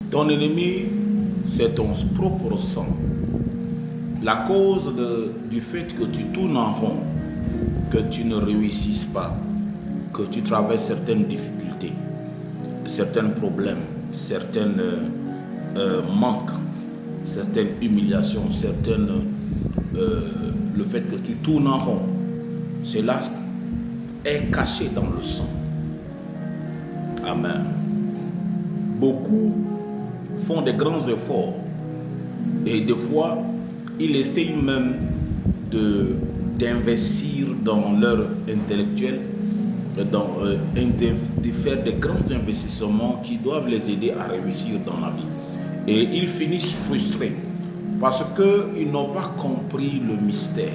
Ton ennemi, c'est ton propre sang. La cause du fait que tu tournes en rond, que tu ne réussisses pas, que tu traverses certaines difficultés, certains problèmes, certains manques, certaines humiliations, le fait que tu tournes en rond, cela est caché dans le sang. Amen. Beaucoup font des grands efforts et des fois, ils essayent même d'investir dans leur intellectuel, de faire des grands investissements qui doivent les aider à réussir dans la vie. Et ils finissent frustrés parce qu'ils n'ont pas compris le mystère.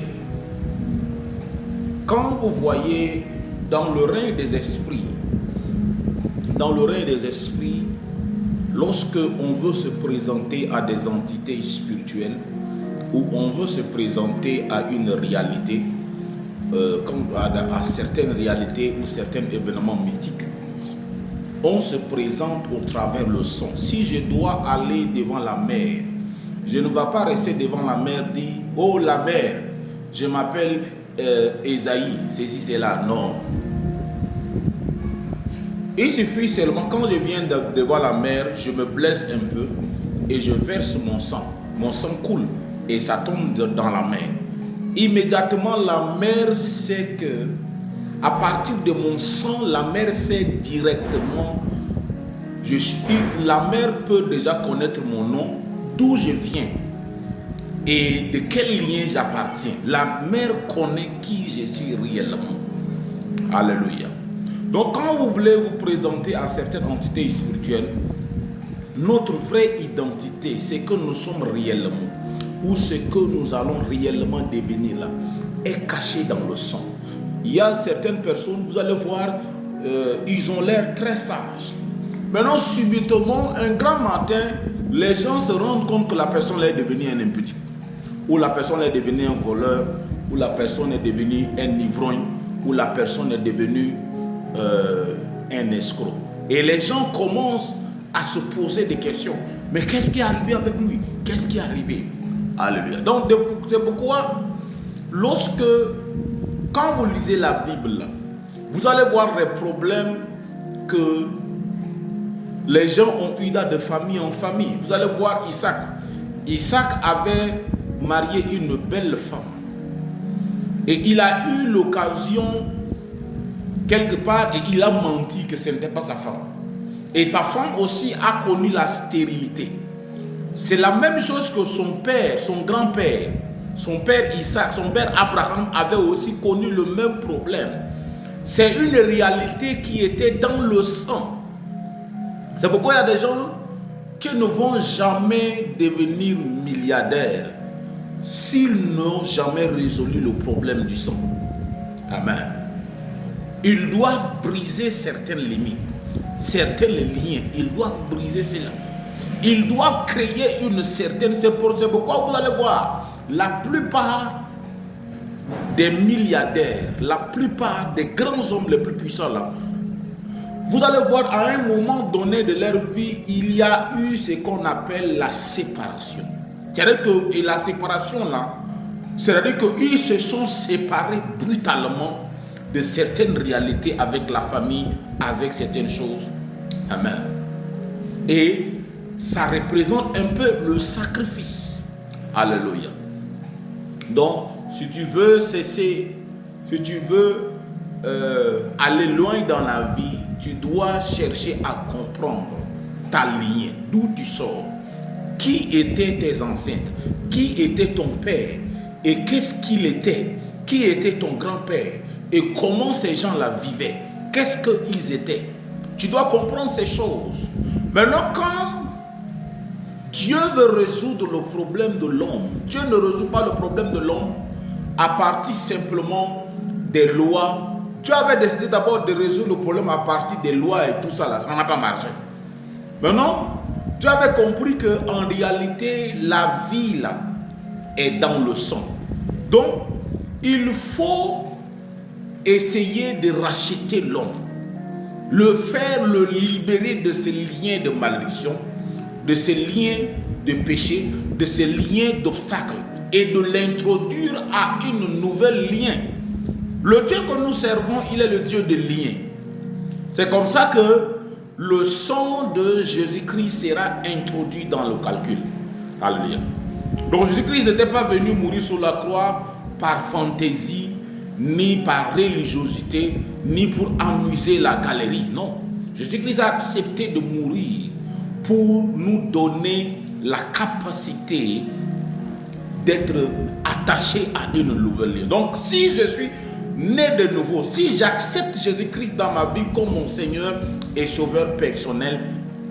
Quand vous voyez dans le règne des esprits, lorsque on veut se présenter à des entités spirituelles ou on veut se présenter à une réalité, à certaines réalités ou certains événements mystiques, on se présente au travers le son. Si je dois aller devant la mer, je ne vais pas rester devant la mer et dire « Oh la mer, je m'appelle Esaïe, ceci, c'est là ». Non. Il suffit seulement, quand je viens devant la mer, je me blesse un peu et je verse mon sang. Mon sang coule et ça tombe dans la mer. Immédiatement, la mer sait que, à partir de mon sang, la mer sait directement. La mer peut déjà connaître mon nom, d'où je viens et de quel lien j'appartiens. La mer connaît qui je suis réellement. Alléluia. Donc quand vous voulez vous présenter à certaines entités spirituelles, notre vraie identité, c'est que nous sommes réellement, ou ce que nous allons réellement devenir là, est caché dans le sang. Il y a certaines personnes, vous allez voir, ils ont l'air très sages. Maintenant, subitement, un grand matin, les gens se rendent compte que la personne est devenue un impudique, ou la personne est devenue un voleur, ou la personne est devenue un ivrogne, ou la personne est devenue un escroc. Et les gens commencent à se poser des questions. Mais qu'est-ce qui est arrivé avec lui? Qu'est-ce qui est arrivé? Alléluia. Donc c'est pourquoi quand vous lisez la Bible, vous allez voir les problèmes que les gens ont eu de famille en famille. Vous allez voir Isaac. Isaac avait marié une belle femme. Et il a eu l'occasion quelque part, et il a menti que ce n'était pas sa femme. Et sa femme aussi a connu la stérilité. C'est la même chose que son père, son grand-père, son père Isaac, son père Abraham avait aussi connu le même problème. C'est une réalité qui était dans le sang. C'est pourquoi il y a des gens qui ne vont jamais devenir milliardaires s'ils n'ont jamais résolu le problème du sang. Amen. Ils doivent briser certaines limites, certains liens. Ils doivent briser cela. Ils doivent créer une certaine... C'est pourquoi vous allez voir, la plupart des milliardaires, la plupart des grands hommes les plus puissants là, vous allez voir à un moment donné de leur vie, il y a eu ce qu'on appelle la séparation. C'est-à-dire que la séparation là, c'est-à-dire qu'ils se sont séparés brutalement de certaines réalités avec la famille, avec certaines choses. Amen. Et ça représente un peu le sacrifice. Alléluia. Donc, si tu veux cesser, si tu veux aller loin dans la vie, tu dois chercher à comprendre ta lignée, d'où tu sors, qui étaient tes ancêtres, qui était ton père, et qu'est-ce qu'il était, qui était ton grand-père, et comment ces gens-là vivaient, qu'est-ce qu'ils étaient. Tu dois comprendre ces choses. Maintenant, quand Dieu veut résoudre le problème de l'homme, Dieu ne résout pas le problème de l'homme à partir simplement des lois. Dieu avait décidé d'abord de résoudre le problème à partir des lois et tout ça là, ça n'a pas marché. Maintenant, Dieu avait compris qu'en réalité, la vie là est dans le sang. Donc, il faut essayer de racheter l'homme, le faire le libérer de ses liens de malédiction de ces liens de péché, de ces liens d'obstacles et de l'introduire à une nouvelle lien. Le Dieu que nous servons, il est le Dieu de liens. C'est comme ça que le sang de Jésus-Christ sera introduit dans le calcul. Alléluia. Donc Jésus-Christ n'était pas venu mourir sur la croix par fantaisie, ni par religiosité, ni pour amuser la galerie. Non. Jésus-Christ a accepté de mourir pour nous donner la capacité d'être attaché à une nouvelle vie. Donc si je suis né de nouveau, si j'accepte Jésus-Christ dans ma vie comme mon Seigneur et Sauveur personnel,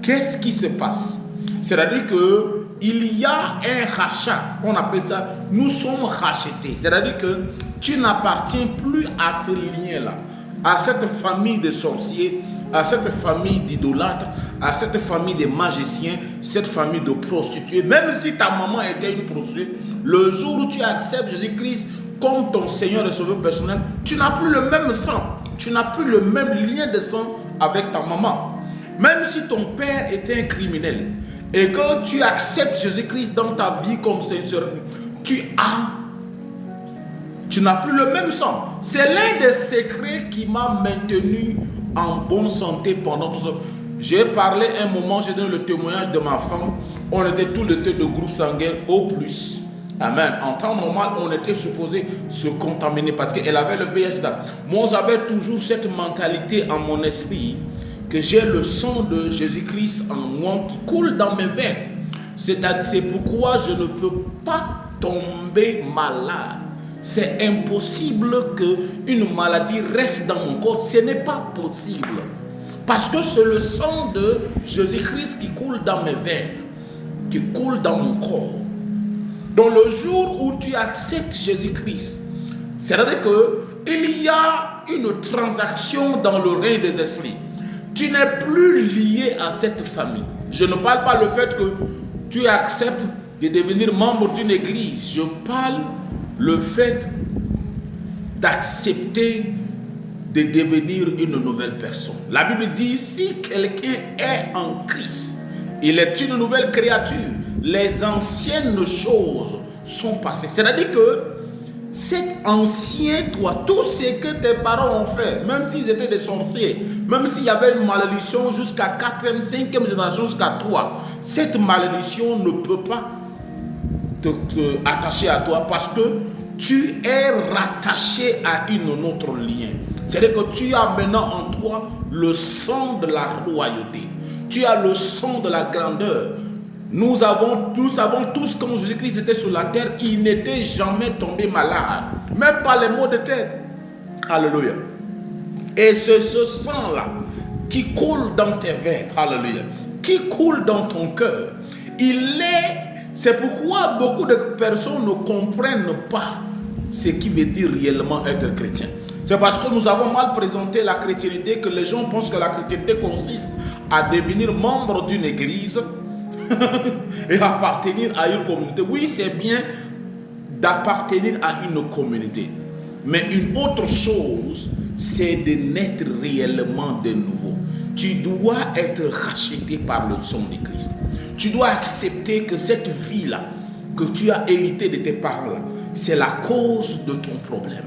qu'est-ce qui se passe? C'est-à-dire que il y a un rachat, on appelle ça, nous sommes rachetés. C'est-à-dire que tu n'appartiens plus à ce lien-là, à cette famille de sorciers, à cette famille d'idolâtres, à cette famille de magiciens, cette famille de prostituées. Même si ta maman était une prostituée, le jour où tu acceptes Jésus-Christ comme ton Seigneur et Sauveur personnel, tu n'as plus le même sang, tu n'as plus le même lien de sang avec ta maman. Même si ton père était un criminel et que tu acceptes Jésus-Christ dans ta vie comme Seigneur, tu n'as plus le même sang. C'est l'un des secrets qui m'a maintenu en bonne santé pendant tout ça. J'ai parlé un moment, j'ai donné le témoignage de ma femme. On était tous les deux de groupe sanguin O+. Amen. En temps normal, on était supposé se contaminer parce qu'elle avait le VIH. Moi, j'avais toujours cette mentalité en mon esprit que j'ai le sang de Jésus-Christ en moi qui coule dans mes veines. C'est pourquoi je ne peux pas tomber malade. C'est impossible qu'une maladie reste dans mon corps. Ce n'est pas possible. Parce que c'est le sang de Jésus-Christ qui coule dans mes veines, qui coule dans mon corps. Donc le jour où tu acceptes Jésus-Christ, c'est-à-dire qu'il y a une transaction dans le règne des esprits. Tu n'es plus lié à cette famille. Je ne parle pas le fait que tu acceptes de devenir membre d'une église. Je parle le fait d'accepter de devenir une nouvelle personne. La Bible dit, si quelqu'un est en Christ, il est une nouvelle créature. Les anciennes choses sont passées. C'est-à-dire que cet ancien toi, tout ce que tes parents ont fait, même s'ils étaient des sorciers, même s'il y avait une malédiction jusqu'à 4e, 5e génération, jusqu'à toi, cette malédiction ne peut pas te attacher à toi parce que tu es rattaché à une autre lien. C'est-à-dire que tu as maintenant en toi le sang de la royauté. Tu as le sang de la grandeur. Nous savons tous quand Jésus-Christ était sur la terre, il n'était jamais tombé malade. Même pas les maux de tête. Alléluia. Et c'est ce sang-là qui coule dans tes veines. Alléluia. Qui coule dans ton cœur. C'est pourquoi beaucoup de personnes ne comprennent pas ce qui veut dire réellement être chrétien. C'est parce que nous avons mal présenté la chrétienté que les gens pensent que la chrétienté consiste à devenir membre d'une église et appartenir à une communauté. Oui, c'est bien d'appartenir à une communauté. Mais une autre chose, c'est de naître réellement de nouveau. Tu dois être racheté par le sang de Christ. Tu dois accepter que cette vie-là, que tu as héritée de tes parents, c'est la cause de ton problème.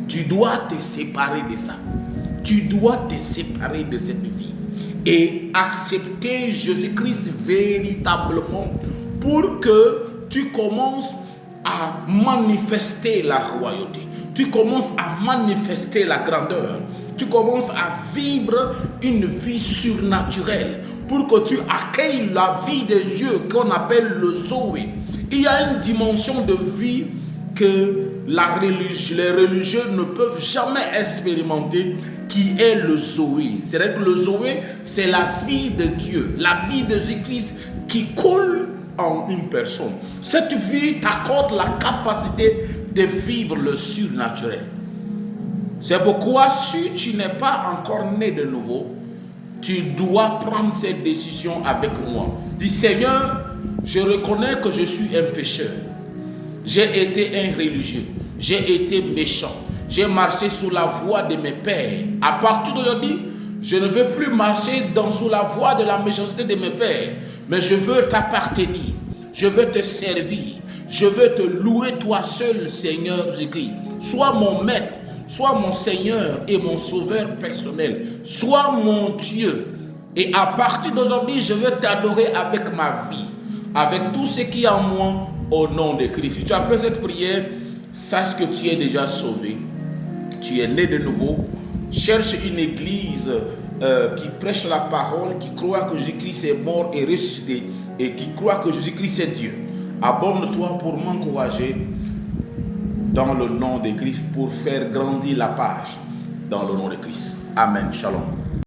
Tu dois te séparer de ça. Tu dois te séparer de cette vie et accepter Jésus-Christ véritablement pour que tu commences à manifester la royauté. Tu commences à manifester la grandeur. Tu commences à vivre une vie surnaturelle pour que tu accueilles la vie de Dieu qu'on appelle le Zoé. Il y a une dimension de vie que les religieux ne peuvent jamais expérimenter, qui est le Zoé. C'est-à-dire que le Zoé, c'est la vie de Dieu, la vie de Jésus-Christ qui coule en une personne. Cette vie t'accorde la capacité de vivre le surnaturel. C'est pourquoi si tu n'es pas encore né de nouveau, tu dois prendre cette décision avec moi. Dis, Seigneur, je reconnais que je suis un pécheur. J'ai été un religieux. J'ai été méchant. J'ai marché sous la voie de mes pères. À partir d'aujourd'hui, je ne veux plus marcher sous la voie de la méchanceté de mes pères. mais je veux t'appartenir, je veux te servir, je veux te louer toi seul, Seigneur Jésus-Christ. Sois mon maître, sois mon Seigneur et mon sauveur personnel, sois mon Dieu. Et à partir d'aujourd'hui, je veux t'adorer avec ma vie, avec tout ce qui est en moi, au nom de Christ. Si tu as fait cette prière, sache que tu es déjà sauvé. Tu es né de nouveau. Cherche une église qui prêche la parole, qui croit que Jésus-Christ est mort et ressuscité, et qui croit que Jésus-Christ est Dieu. Abonne-toi pour m'encourager dans le nom de Christ, pour faire grandir la page dans le nom de Christ. Amen. Shalom.